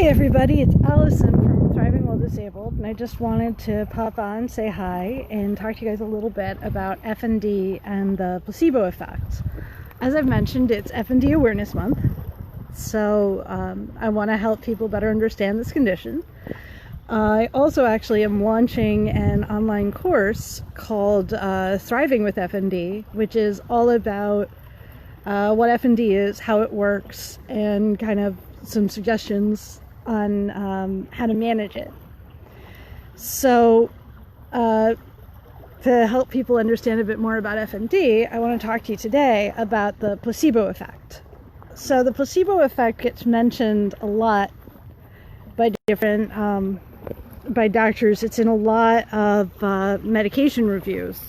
Hey everybody, it's Alison from Thriving While Disabled, and I just wanted to pop on, say hi, and talk to you guys a little bit about FND and the placebo effect. As I've mentioned, it's FND Awareness Month, so I want to help people better understand this condition. I also actually am launching an online course called Thriving with FND, which is all about what FND is, how it works, and kind of some suggestions on how to manage it. So to help people understand a bit more about FND, I want to talk to you today about the placebo effect. So the placebo effect gets mentioned a lot by different by doctors. It's in a lot of medication reviews.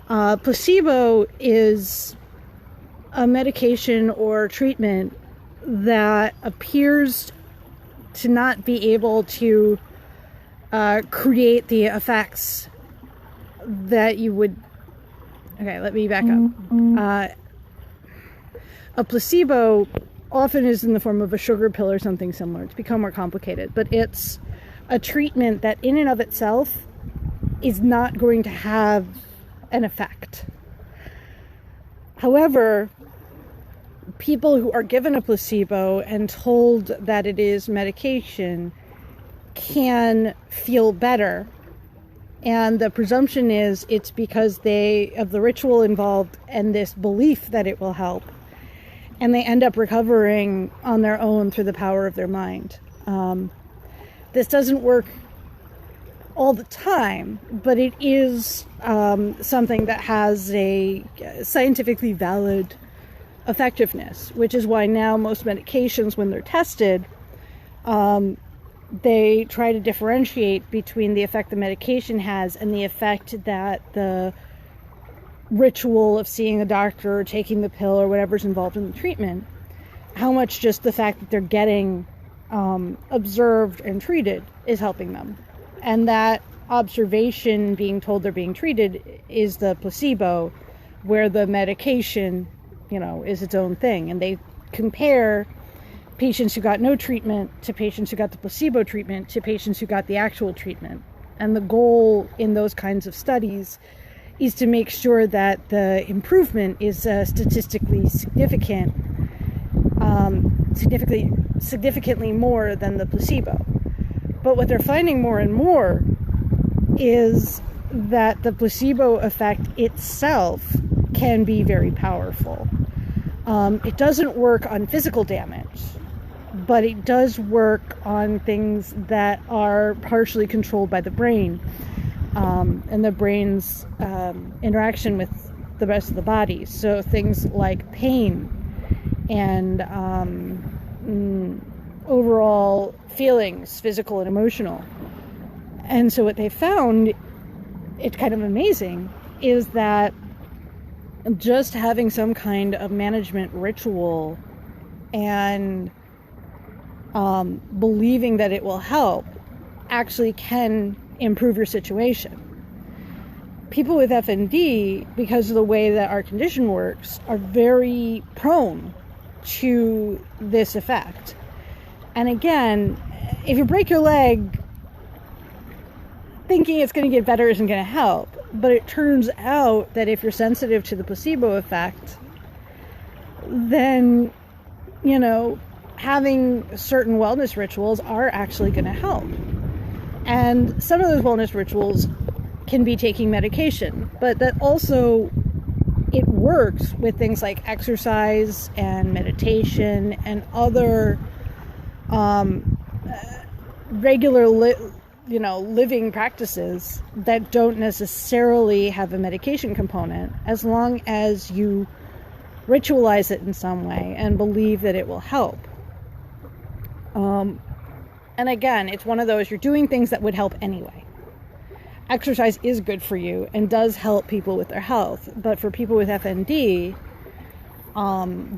Placebo is a medication or treatment that appears to not be able to create the effects that you would... Okay, let me back up. A placebo often is in the form of a sugar pill or something similar. It's become more complicated, but it's a treatment that in and of itself is not going to have an effect. However, people who are given a placebo and told that it is medication can feel better, and the presumption is it's because of the ritual involved and this belief that it will help, and they end up recovering on their own through the power of their mind. This doesn't work all the time, but it is something that has a scientifically valid effectiveness, which is why now most medications, when they're tested, they try to differentiate between the effect the medication has and the effect that the ritual of seeing a doctor or taking the pill or whatever's involved in the treatment, how much just the fact that they're getting observed and treated is helping them. And that observation, being told they're being treated, is the placebo, where the medication, is its own thing. And they compare patients who got no treatment to patients who got the placebo treatment to patients who got the actual treatment. And the goal in those kinds of studies is to make sure that the improvement is statistically significant, significantly more than the placebo. But what they're finding more and more is that the placebo effect itself can be very powerful. It doesn't work on physical damage, but it does work on things that are partially controlled by the brain, and the brain's interaction with the rest of the body. So things like pain and overall feelings, physical and emotional. And so what they found, it's kind of amazing, is that just having some kind of management ritual and believing that it will help actually can improve your situation. People with FND, because of the way that our condition works, are very prone to this effect. And again, if you break your leg, thinking it's going to get better isn't going to help. But it turns out that if you're sensitive to the placebo effect, then, having certain wellness rituals are actually going to help. And some of those wellness rituals can be taking medication, but that also, it works with things like exercise and meditation and other regular living practices that don't necessarily have a medication component, as long as you ritualize it in some way and believe that it will help. And again, it's one of those, you're doing things that would help anyway. Exercise is good for you and does help people with their health, but for people with FND,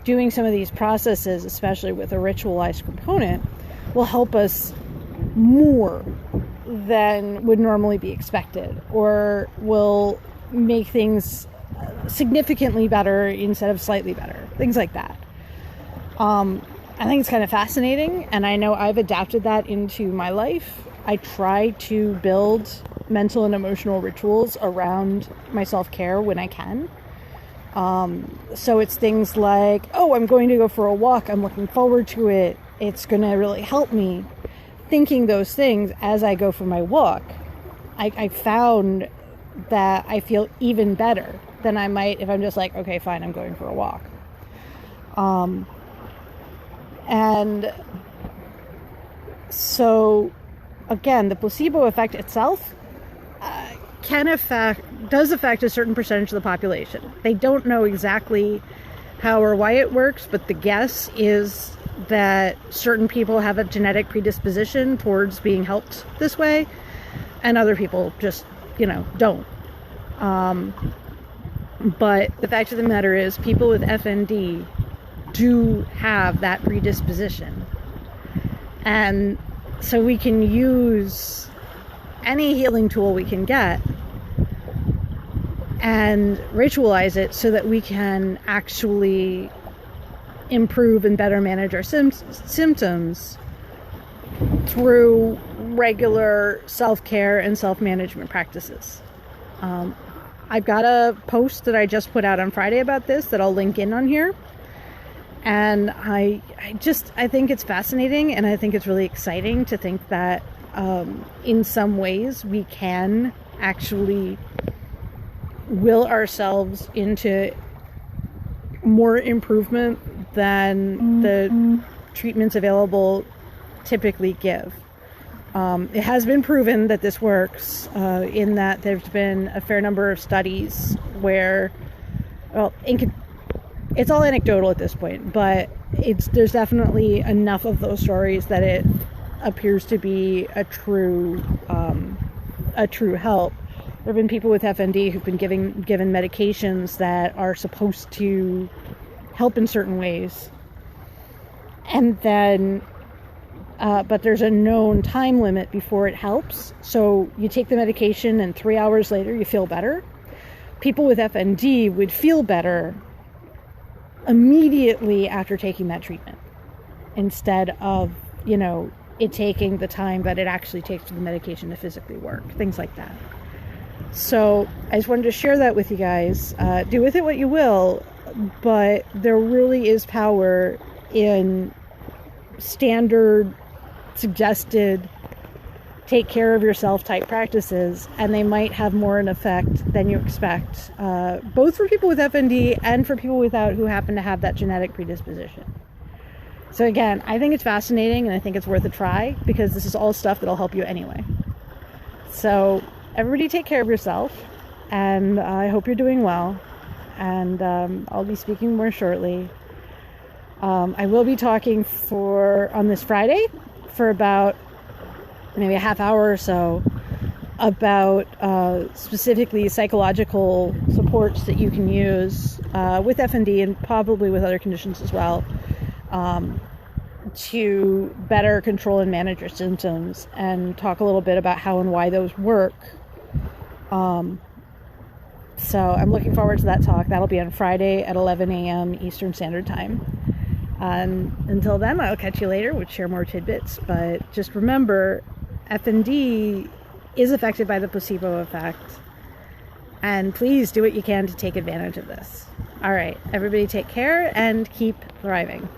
doing some of these processes, especially with a ritualized component, will help us more than would normally be expected, or will make things significantly better instead of slightly better, things like that. I think it's kind of fascinating, and I know I've adapted that into my life. I try to build mental and emotional rituals around my self-care when I can. So it's things like, oh, I'm going to go for a walk. I'm looking forward to it. It's going to really help me. Thinking those things as I go for my walk, I found that I feel even better than I might if I'm just like, okay, fine, I'm going for a walk. And so, again, the placebo effect itself does affect a certain percentage of the population. They don't know exactly how or why it works, but the guess is that certain people have a genetic predisposition towards being helped this way, and other people just, don't. But the fact of the matter is, people with FND do have that predisposition. And so we can use any healing tool we can get and ritualize it so that we can actually improve and better manage our symptoms through regular self-care and self-management practices. I've got a post that I just put out on Friday about this that I'll link in on here. And I think it's fascinating, and I think it's really exciting to think that in some ways we can actually will ourselves into more improvement than the treatments available typically give. It has been proven that this works, in that there's been a fair number of studies where, well, it's all anecdotal at this point, but there's definitely enough of those stories that it appears to be a true help. There have been people with FND who've been given medications that are supposed to help in certain ways, and then but there's a known time limit before it helps. So you take the medication and 3 hours later you feel better. People with FND would feel better immediately after taking that treatment, instead of, it taking the time that it actually takes for the medication to physically work, things like that. So I just wanted to share that with you guys. Do with it what you will, but there really is power in standard, suggested, take care of yourself type practices, and they might have more an effect than you expect, both for people with FND and for people without, who happen to have that genetic predisposition. So again, I think it's fascinating, and I think it's worth a try, because this is all stuff that'll help you anyway. So everybody take care of yourself, and I hope you're doing well, and I'll be speaking more shortly. I will be talking on this Friday for about maybe a half hour or so about specifically psychological supports that you can use with FND, and probably with other conditions as well, to better control and manage your symptoms, and talk a little bit about how and why those work. So I'm looking forward to that talk. That'll be on Friday at 11 a.m. Eastern Standard Time. And until then, I'll catch you later. We'll share more tidbits. But just remember, FND is affected by the placebo effect. And please do what you can to take advantage of this. All right, everybody take care and keep thriving.